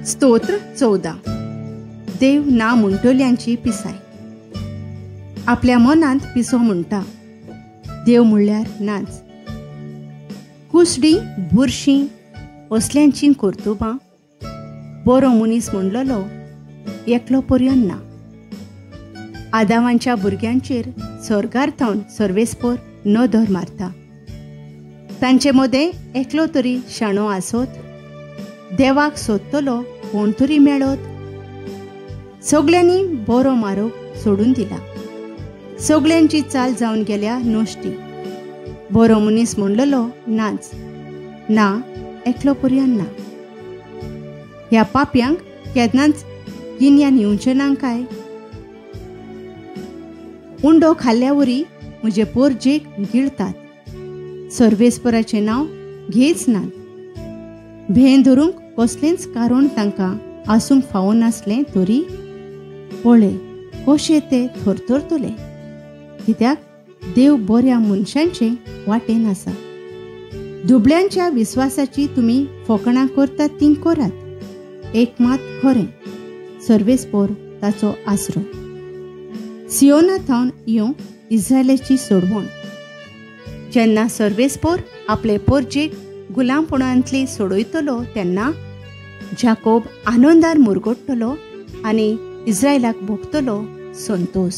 स्तोत्र 14. देव ना म्हणटोल्यांची पिसाय. आपल्या मनांत पिसो म्हणटा, देव म्हणल्यार नाच. कुसडी बुरशीं असल्यांची कर्तुबां बरो मनीस म्हणलेलो एकलो पर्यंत ना. आदामांच्या भुरग्यांचेर स्वर्गार्थावन सर्वेस्पर नदर मारता. तांचे मदें एकलो तरी शाणो आसत, देवाक सोदतलो कोण तरी मेळत. सगल्यांनी बरो मारोग सोडून दिला. सगल्यांची चाल जावन गेल्या नश्टी. बरो मनीस म्हणलेलो नाच, ना एकलो पर्यंत ना. ह्या पाप्यांक केन्नाच गिन्यान येवचें ना काय? उंडो खाल्ल्या वरी म्हजे पोरजेक गिळटात. सर्वेस्पराचें नांव घेच नात. भें धरूंक कसलेंच कारण तांकां आसूंक फावो नासलें तरी पळय कशें ते थरथरतले. कित्याक देव बऱ्या मनशांचे वाटेन आसा. दुबळ्यांच्या विस्वासाची तुमी फकाणां करतात ती करात. एक मात खरें, सर्वेस्पर ताचो आसरो. सियोनाथावन येवं इस्रायलाची सोडवण. जेन्ना सर्वेस्पर आपले पोरजेक गुलामपणांतली सोडयतलो तेन्ना जाकोब आनंदार मुरगोडटलो आनी इस्रायलाक भोगतलो संतोष.